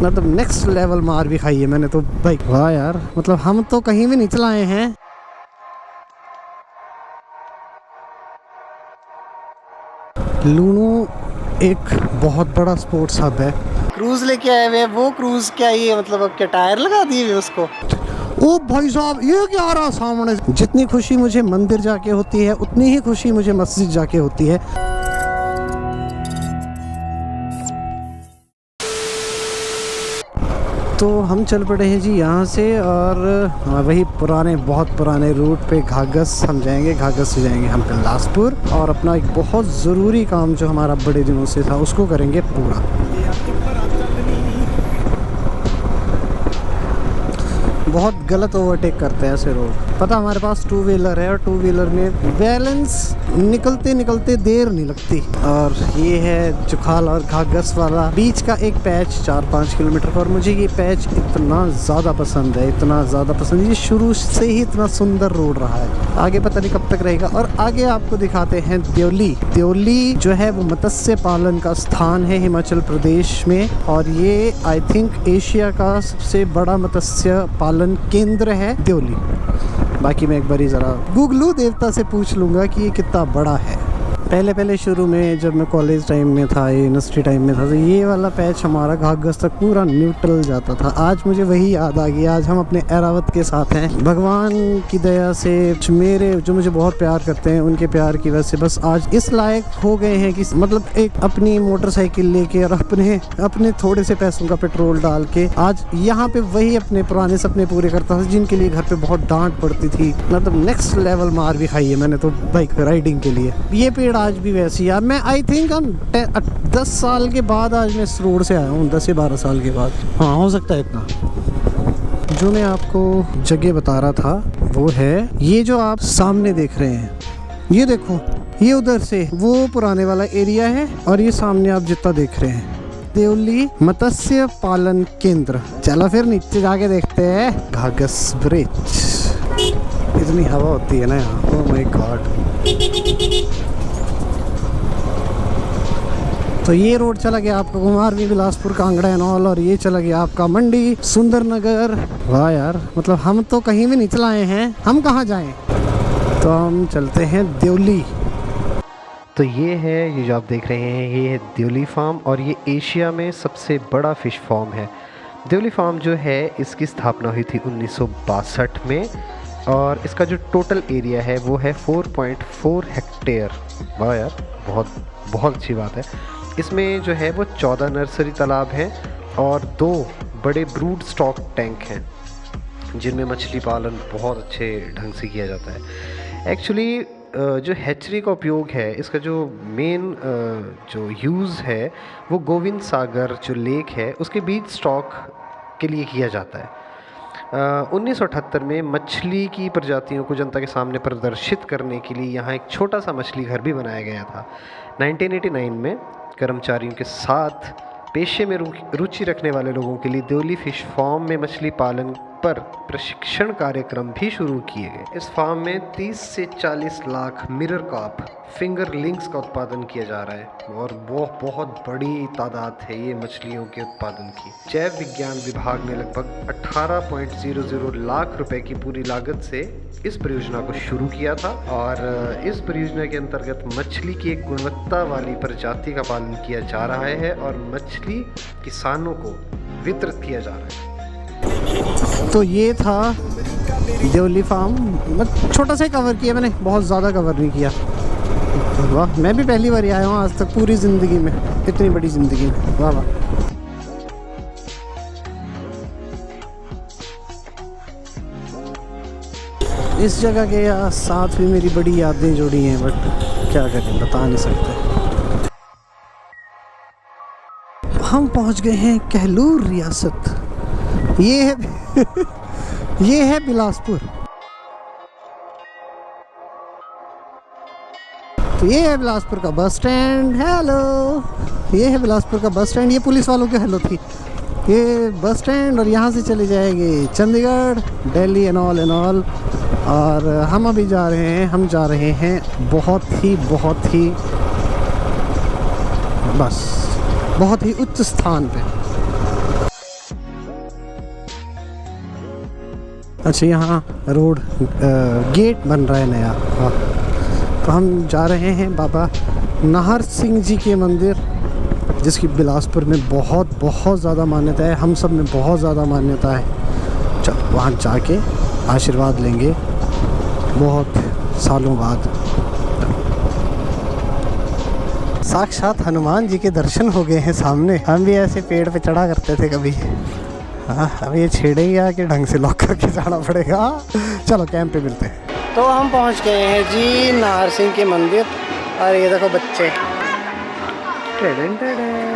मतलब next level मार भी खाई है मैंने तो भाई। वाह यार, मतलब हम तो कहीं भी नहीं चलाए हैं। लूनो एक बहुत बड़ा स्पोर्ट्स हब है। क्रूज लेके आए हुए, वो क्रूज क्या ये मतलब अब क्या टायर लगा दिए हुए उसको? ओ भाई साहब, ये क्या आ रहा सामने? जितनी खुशी मुझे मंदिर जाके होती है उतनी ही खुशी मुझे मस्जिद जाके होती है। तो हम चल पड़े हैं जी यहाँ से, और वही पुराने बहुत पुराने रूट पे घाघस हम जाएंगे। घाघस से जाएंगे हम बिलासपुर, और अपना एक बहुत ज़रूरी काम जो हमारा बड़े दिनों से था उसको करेंगे पूरा। बहुत गलत ओवरटेक करते हैं ऐसे रोड। पता हमारे पास टू व्हीलर है और टू व्हीलर में बैलेंस निकलते निकलते देर नहीं लगती। और ये है जुखाल और घाघस वाला बीच का एक पैच 4-5 किलोमीटर का, और मुझे ये पैच इतना ज़्यादा पसंद है, इतना ज़्यादा पसंद है। ये शुरू से ही इतना सुंदर रोड रहा है, आगे पता नहीं कब तक रहेगा। और आगे आपको दिखाते हैं देवली। देवली जो है वो मत्स्य पालन का स्थान है हिमाचल प्रदेश में, और ये आई थिंक एशिया का सबसे बड़ा मत्स्य पालन केंद्र है देवली। बाकी मैं एक बारी ज़रा गूगलू देवता से पूछ लूँगा कि ये कितना बड़ा है। पहले शुरू में जब मैं कॉलेज टाइम में था, यूनिवर्सिटी टाइम में था, तो ये वाला पैच हमारा घाघस तक पूरा न्यूट्रल जाता था। आज मुझे वही याद आ गई। आज हम अपने एरावत के साथ हैं। भगवान की दया से मेरे जो मुझे बहुत प्यार करते हैं, उनके प्यार की वजह से बस आज इस लायक हो गए हैं कि मतलब एक अपनी मोटरसाइकिल लेके और अपने थोड़े से पैसों का पेट्रोल डाल के आज यहाँ पे वही अपने पुराने सपने पूरे करता था, जिनके लिए घर पे बहुत डांट पड़ती थी। मतलब नेक्स्ट लेवल मार भी खाई है मैंने तो बाइक राइडिंग के लिए। ये पेड़ आज भी वैसी यार, मैं आई थिंक हम 10 साल के बाद आज मैं इस रोड से आया हूँ, 10 से 12 साल के बाद। हाँ, हो सकता है इतना। जो मैं आपको जगह बता रहा था वो है ये जो आप सामने देख रहे हैं, ये देखो, ये उधर से वो पुराने वाला एरिया है, और ये सामने आप जितना देख रहे हैं देवली मत्स्य पालन केंद्र। चलो फिर नीचे जाके देखते हैं घाघस ब्रिज। इतनी हवा होती है ना यहाँ, ओह माय गॉड। तो ये रोड चला गया आपका कुमारवी, बिलासपुर, कांगड़ा एंड ऑल, और ये चला गया आपका मंडी, सुंदरनगर। वाह यार, मतलब हम तो कहीं भी नहीं चलाए हैं, हम कहाँ जाएं? तो हम चलते हैं देवली। तो ये है, ये जो आप देख रहे हैं, ये है देवली फार्म, और ये एशिया में सबसे बड़ा फ़िश फार्म है। देवली फार्म जो है इसकी स्थापना हुई थी 1962 में, और इसका जो टोटल एरिया है वो है 4.4 हेक्टेयर। वाह यार, बहुत अच्छी बात है। इसमें जो है वो 14 नर्सरी तालाब हैं और 2 बड़े ब्रूड स्टॉक टैंक हैं, जिनमें मछली पालन बहुत अच्छे ढंग से किया जाता है। एक्चुअली जो हैचरी का उपयोग है, इसका जो मेन जो यूज़ है वो गोविंद सागर जो लेक है उसके बीच स्टॉक के लिए किया जाता है। 1978 में मछली की प्रजातियों को जनता के सामने प्रदर्शित करने के लिए यहाँ एक छोटा सा मछली घर भी बनाया गया था। 1989 में कर्मचारियों के साथ पेशे में रुचि रखने वाले लोगों के लिए देवली फिश फार्म में मछली पालन पर प्रशिक्षण कार्यक्रम भी शुरू किए गए। इस फार्म में 30 से 40 lakh mirror carp finger links का उत्पादन किया जा रहा है, और वो बहुत बड़ी तादाद है ये मछलियों के उत्पादन की। जैव विज्ञान विभाग ने लगभग 18.00 लाख रुपए की पूरी लागत से इस परियोजना को शुरू किया था, और इस परियोजना के अंतर्गत मछली की एक गुणवत्ता वाली प्रजाति का पालन किया जा रहा है और मछली किसानों को वितरित किया जा रहा है। तो ये था देवली फार्म। छोटा सा कवर किया मैंने, बहुत ज़्यादा कवर नहीं किया। वाह, मैं भी पहली बार आया हूँ आज तक पूरी ज़िंदगी में, इतनी बड़ी ज़िंदगी में। वाह वाह। इस जगह के साथ भी मेरी बड़ी यादें जुड़ी हैं, बट क्या करें, बता नहीं सकते। हम पहुँच गए हैं कहलूर रियासत। ये है ये है बिलासपुर। तो ये है बिलासपुर का बस स्टैंड। हेलो, ये है बिलासपुर का बस स्टैंड। ये पुलिस वालों के हेलो थी। ये बस स्टैंड, और यहाँ से चले जाएंगे चंडीगढ़, दिल्ली एंड ऑल। और हम अभी जा रहे हैं बहुत ही उच्च स्थान पे। अच्छा, यहाँ रोड गेट बन रहा है नया। हाँ, तो हम जा रहे हैं बाबा नाहर सिंह जी के मंदिर, जिसकी बिलासपुर में बहुत बहुत ज़्यादा मान्यता है, हम सब में बहुत ज़्यादा मान्यता है। चलो वहाँ जाके आशीर्वाद लेंगे बहुत सालों बाद। साक्षात हनुमान जी के दर्शन हो गए हैं सामने। हम भी ऐसे पेड़ पे चढ़ा करते थे कभी। हाँ, अब ये छेड़ेगा कि ढंग से लॉक करके जाना पड़ेगा। चलो कैंप पे मिलते हैं। तो हम पहुंच गए हैं जी नाहर सिंह के मंदिर। और ये देखो बच्चे, टेडन टेडन।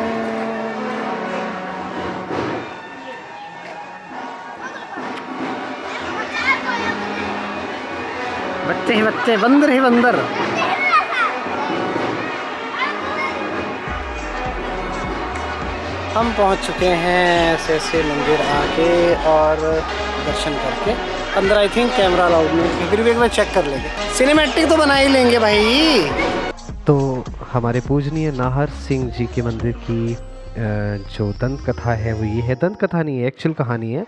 बच्चे ही बच्चे, बंदर ही बंदर। हम पहुंच चुके हैं ऐसे मंदिर आके और दर्शन करके। अंदर आई थिंक कैमरा अलाउड नहीं, फिर भी एक बार चेक कर लेंगे। सिनेमैटिक तो बना ही लेंगे भाई। तो हमारे पूजनीय नाहर सिंह जी के मंदिर की जो दंत कथा है वो ये है। दंत कथा नहीं है, एक्चुअल कहानी है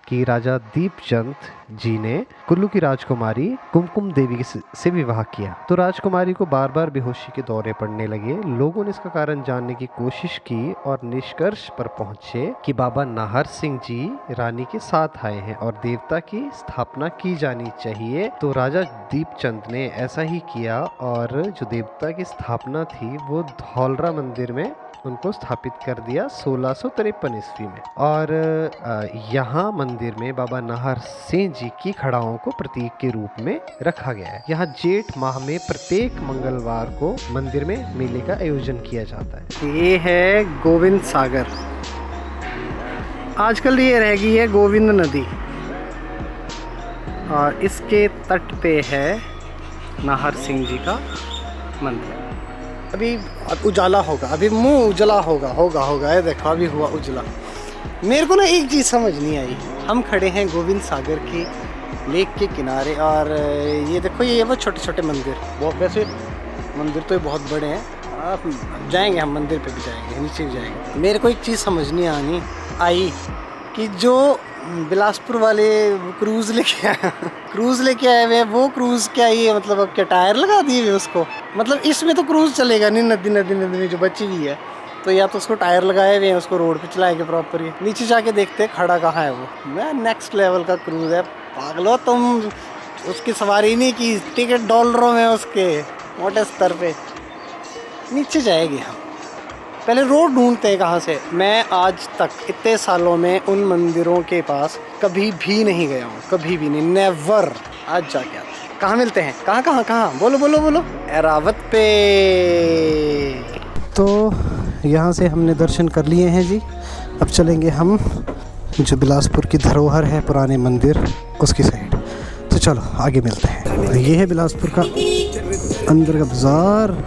कि राजा दीपचंद जी ने कुल्लू की राजकुमारी कुमकुम देवी से विवाह किया। तो राजकुमारी को बार बार बेहोशी के दौरे पड़ने लगे। लोगों ने इसका कारण जानने की कोशिश की और निष्कर्ष पर पहुंचे कि बाबा नाहर सिंह जी रानी के साथ आए हैं और देवता की स्थापना की जानी चाहिए। तो राजा दीपचंद ने ऐसा ही किया और जो देवता की स्थापना थी वो धौलरा मंदिर में उनको स्थापित कर दिया 1653 ईस्वी में। और यहाँ मंदिर में बाबा नाहर सिंह जी की खड़ाओं को प्रतीक के रूप में रखा गया है। यहाँ जेठ माह में प्रत्येक मंगलवार को मंदिर में मेले का आयोजन किया जाता है। ये है गोविंद सागर। आजकल ये रह गई है गोविंद नदी और इसके तट पे है नाहर सिंह जी का मंदिर। अभी उजाला होगा, अभी मुंह उजला होगा। ये देखो अभी हुआ उजला। मेरे को ना एक चीज़ समझ नहीं आई। हम खड़े हैं गोविंद सागर के लेक के किनारे और ये देखो ये वो छोटे छोटे मंदिर। वो वैसे मंदिर तो बहुत बड़े हैं। आप जाएंगे, हम मंदिर पे भी जाएंगे, नीचे भी जाएंगे। मेरे को एक चीज़ समझ नहीं आई कि जो बिलासपुर वाले क्रूज़ लेके आए हुए, वो क्रूज़ क्या ये मतलब अब क्या टायर लगा दिए हुए उसको? मतलब इसमें तो क्रूज़ चलेगा नहीं, नदी में जो बची हुई है। तो या तो उसको टायर लगाए हुए हैं, उसको रोड पे चलाएंगे प्रॉपर। ही नीचे जाके देखते हैं खड़ा कहाँ है वो। मैं नेक्स्ट लेवल का क्रूज़ है। पागलो तुम, उसकी सवारी नहीं की, टिकट डॉलरों में उसके मोटे स्तर पे। नीचे जाएंगे हम, पहले रोड ढूंढते हैं कहाँ से। मैं आज तक इतने सालों में उन मंदिरों के पास कभी भी नहीं गया हूँ, कभी भी नहीं, नेवर। आज जाके आते हैं। कहाँ मिलते हैं? कहाँ? बोलो। एरावत पे। तो यहाँ से हमने दर्शन कर लिए हैं जी। अब चलेंगे हम जो बिलासपुर की धरोहर है पुराने मंदिर, उसकी साइड। तो चलो आगे मिलते हैं। ये है बिलासपुर का अंदर का बाजार।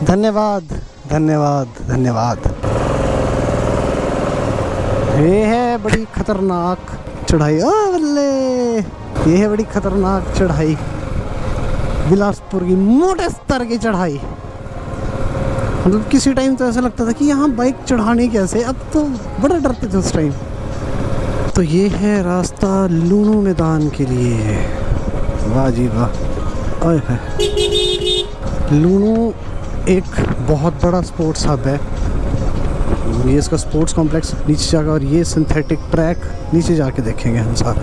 धन्यवाद। ये है बड़ी खतरनाक चढ़ाई। ओ बल्ले, ये है बड़ी खतरनाक चढ़ाई, बिलासपुर की मोटे स्तर की चढ़ाई। मतलब किसी टाइम तो ऐसा लगता था कि यहाँ बाइक चढ़ानी कैसे, अब तो बड़ा डरते थे उस टाइम। तो ये है रास्ता लूनू मैदान के लिए। वाह जी वाह। ओए है, लूनू एक बहुत बड़ा स्पोर्ट्स हब है। ये इसका स्पोर्ट्स कॉम्प्लेक्स नीचे जाकर, और ये सिंथेटिक ट्रैक नीचे जाके देखेंगे हम सारा।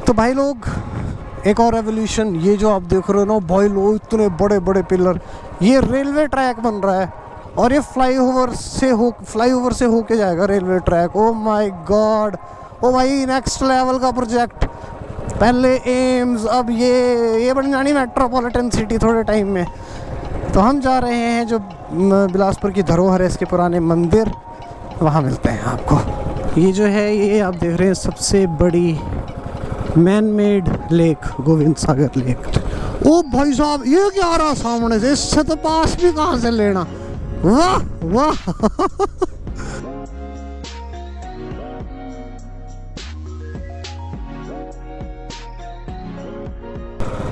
तो भाई लोग, एक और रेवोल्यूशन, ये जो आप देख रहे हो ना भाई लोग, इतने बड़े बड़े पिलर, ये रेलवे ट्रैक बन रहा है और ये फ्लाईओवर से होके जाएगा railway track. Oh my god, ओ भाई नेक्स्ट लेवल का प्रोजेक्ट। पहले एम्स, अब ये बन जानी मेट्रोपॉलिटन सिटी थोड़े टाइम में। तो हम जा रहे हैं जो बिलासपुर की धरोहर है, इसके पुराने मंदिर, वहाँ मिलते हैं आपको। ये जो है, ये आप देख रहे हैं सबसे बड़ी मैन मेड लेक, गोविंद सागर लेक। ओ भाई साहब, ये क्या आ रहा सामने से? इससे तो पास भी कहाँ से लेना। वाह वाह।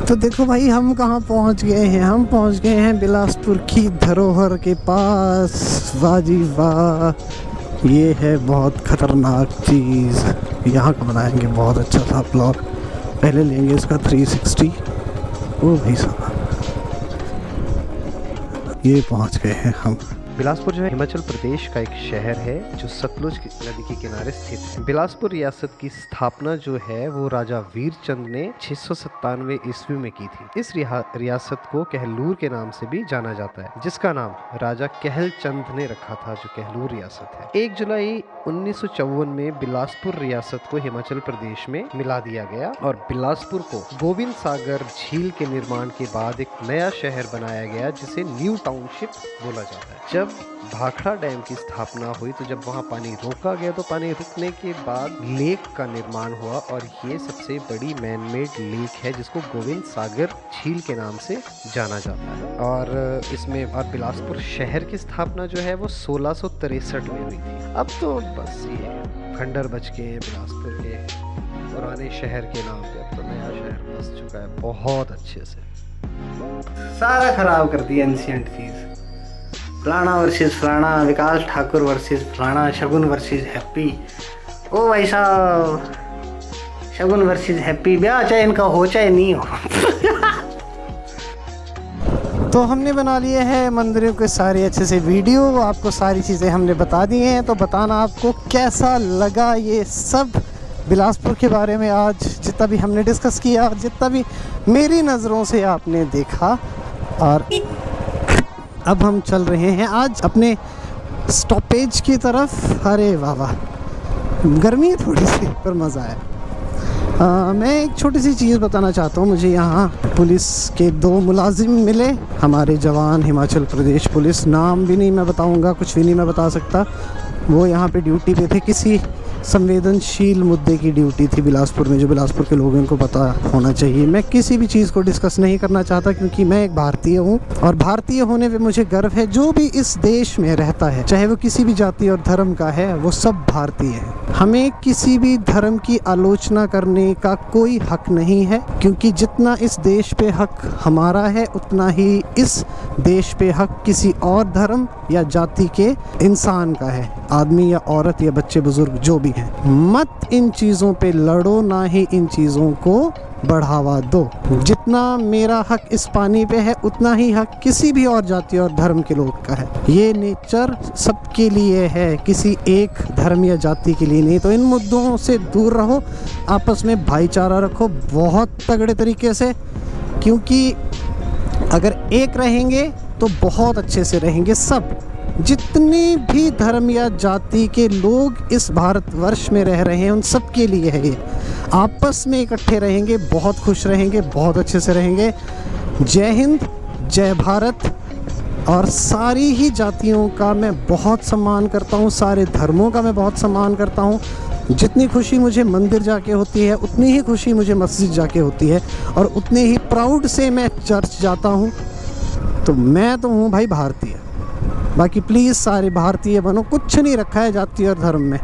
तो देखो भाई हम कहाँ पहुँच गए हैं, हम पहुँच गए हैं बिलासपुर की धरोहर के पास। वाह जी वाह, ये है बहुत खतरनाक चीज़। यहाँ का बनाएंगे बहुत अच्छा सा ब्लॉग। पहले लेंगे इसका 360। ओ भाई साहब, ये पहुँच गए हैं हम। बिलासपुर जो है हिमाचल प्रदेश का एक शहर है जो सतलुज नदी के किनारे स्थित है। बिलासपुर रियासत की स्थापना जो है वो राजा वीर चंद ने 697 ईस्वी में की थी। इस रियासत को कहलूर के नाम से भी जाना जाता है, जिसका नाम राजा कहल चंद ने रखा था, जो कहलूर रियासत है। 1 जुलाई 1954 में बिलासपुर रियासत को हिमाचल प्रदेश में मिला दिया गया और बिलासपुर को गोविंद सागर झील के निर्माण के बाद एक नया शहर बनाया गया जिसे न्यू टाउनशिप बोला जाता है। जब भाखड़ा डैम की स्थापना हुई तो जब वहाँ पानी रोका गया तो पानी रुकने के बाद लेक का निर्माण हुआ और ये सबसे बड़ी मैन मेड लेक है जिसको गोविंद सागर झील के नाम से जाना जाता है। और इसमें और बिलासपुर शहर की स्थापना जो है वो 1663 में हुई थी। अब तो बस ये खंडर बच गए हैं बिलासपुर के पुराने शहर के नाम पे। अब तो नया शहर बस चुका है बहुत अच्छे से। सारा खराब कर दिया एंशिएंट चीज़। फलाना वर्सेस फलाना, विकास ठाकुर वर्सेस फलाना, शगुन वर्सेस हैप्पी। ओ भाई साहब, शगुन वर्सेस हैप्पी, ब्याह चाहे इनका हो चाहे नहीं हो। तो हमने बना लिए हैं मंदिरों के सारे अच्छे से वीडियो, आपको सारी चीज़ें हमने बता दी हैं। तो बताना आपको कैसा लगा ये सब बिलासपुर के बारे में आज जितना भी हमने डिस्कस किया, जितना भी मेरी नज़रों से आपने देखा। और अब हम चल रहे हैं आज अपने स्टॉपेज की तरफ। अरे वाह वाह, गर्मी है थोड़ी सी पर मज़ा आया। मैं एक छोटी सी चीज़ बताना चाहता हूँ। मुझे यहाँ पुलिस के 2 मुलाजिम मिले, हमारे जवान, हिमाचल प्रदेश पुलिस। नाम भी नहीं मैं बताऊँगा, कुछ भी नहीं मैं बता सकता। वो यहाँ पे ड्यूटी पे थे, किसी संवेदनशील मुद्दे की ड्यूटी थी बिलासपुर में, जो बिलासपुर के लोगों को पता होना चाहिए। मैं किसी भी चीज़ को डिस्कस नहीं करना चाहता क्योंकि मैं एक भारतीय हूँ और भारतीय होने पे मुझे गर्व है। जो भी इस देश में रहता है, चाहे वो किसी भी जाति और धर्म का है, वो सब भारतीय है। हमें किसी भी धर्म की आलोचना करने का कोई हक नहीं है, क्योंकि जितना इस देश पे हक हमारा है उतना ही इस देश पे हक किसी और धर्म या जाति के इंसान का है, आदमी या औरत या बच्चे बुजुर्ग जो भी हैं। मत इन चीज़ों पे लड़ो, ना ही इन चीज़ों को बढ़ावा दो। जितना मेरा हक इस पानी पे है उतना ही हक किसी भी और जाति और धर्म के लोग का है। ये नेचर सबके लिए है, किसी एक धर्म या जाति के लिए नहीं। तो इन मुद्दों से दूर रहो, आपस में भाईचारा रखो बहुत तगड़े तरीके से, क्योंकि अगर एक रहेंगे तो बहुत अच्छे से रहेंगे सब। जितने भी धर्म या जाति के लोग इस भारतवर्ष में रह रहे हैं उन सब के लिए है ये। आपस में इकट्ठे रहेंगे, बहुत खुश रहेंगे, बहुत अच्छे से रहेंगे। जय हिंद, जय भारत। और सारी ही जातियों का मैं बहुत सम्मान करता हूँ, सारे धर्मों का मैं बहुत सम्मान करता हूँ। जितनी खुशी मुझे मंदिर जाके होती है उतनी ही खुशी मुझे मस्जिद जाके होती है, और उतने ही प्राउड से मैं चर्च जाता हूँ। तो मैं तो हूँ भाई भारतीय। बाकी प्लीज़ सारे भारतीय बनो, कुछ नहीं रखा है जाति और धर्म में,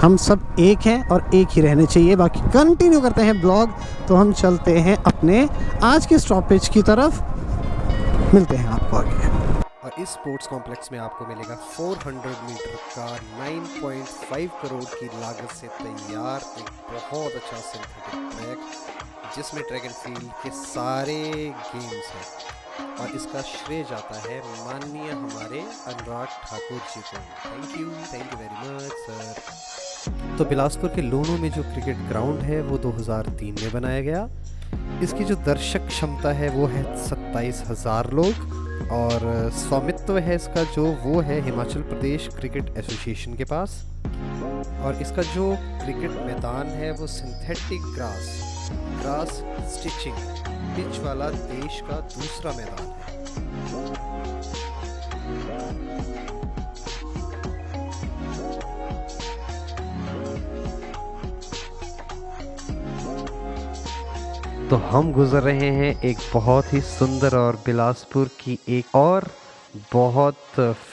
हम सब एक हैं और एक ही रहने चाहिए। बाकी कंटिन्यू करते हैं ब्लॉग। तो हम चलते हैं अपने आज के स्टॉपेज की तरफ, मिलते हैं आपको आगे। और इस स्पोर्ट्स कॉम्प्लेक्स में आपको मिलेगा 400 मीटर का 9.5 करोड़ की लागत से तैयार एक बहुत अच्छा सिंथेटिक ट्रैक, जिसमें ट्रैक एंड फील्ड के सारे गेम्स हैं। और इसका श्रेय जाता है माननीय हमारे अनुराग ठाकुर जी को। Thank you very much sir. तो बिलासपुर के लोनो में जो क्रिकेट ग्राउंड है वो 2003 में बनाया गया। इसकी जो दर्शक क्षमता है वो है 27,000 लोग, और स्वामित्व है इसका जो वो है हिमाचल प्रदेश क्रिकेट एसोसिएशन के पास। और इसका जो क्रिकेट मैदान है वो सिंथेटिक ग्रास स्टिचिंग पिच वाला देश का दूसरा मैदान है। तो हम गुजर रहे हैं एक बहुत ही सुंदर और बिलासपुर की एक और बहुत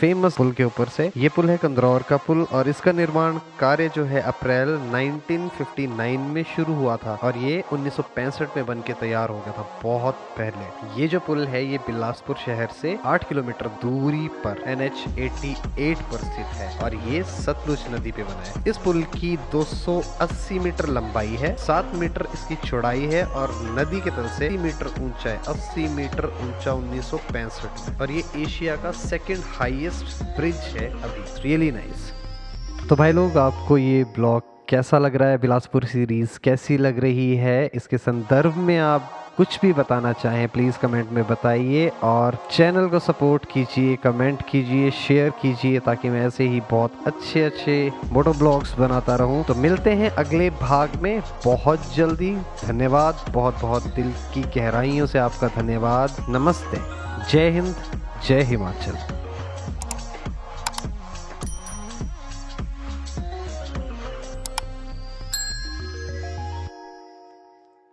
फेमस पुल के ऊपर से। ये पुल है कंदरौर का पुल और इसका निर्माण कार्य जो है अप्रैल 1959 में शुरू हुआ था और ये 1965 में बन के तैयार हो गया था, बहुत पहले। ये जो पुल है ये बिलासपुर शहर से 8 किलोमीटर दूरी पर NH 88 पर स्थित है और ये सतलुज नदी पे बना है। इस पुल की 280 मीटर लंबाई है, 7 मीटर इसकी चौड़ाई है और नदी के तल से 80 मीटर ऊंचा है, 80 मीटर ऊंचा 1965 में। और ये एशिया का सेकंड हाईएस्ट ब्रिज है अभी। Really nice. तो भाई लोग, आपको ये ब्लॉग कैसा लग रहा है? बिलासपुर सीरीज कैसी लग रही है? इसके संदर्भ में आप कुछ भी बताना चाहें प्लीज़ कमेंट में बताइए और चैनल को सपोर्ट कीजिए, कमेंट कीजिए, शेयर कीजिए ताकि मैं ऐसे ही बहुत अच्छे अच्छे मोटो ब्लॉग्स बनाता रहूं। तो मिलते हैं अगले भाग में बहुत जल्दी। धन्यवाद, बहुत बहुत दिल की गहराइयों से आपका धन्यवाद। नमस्ते, जय हिंद, जय हिमाचल।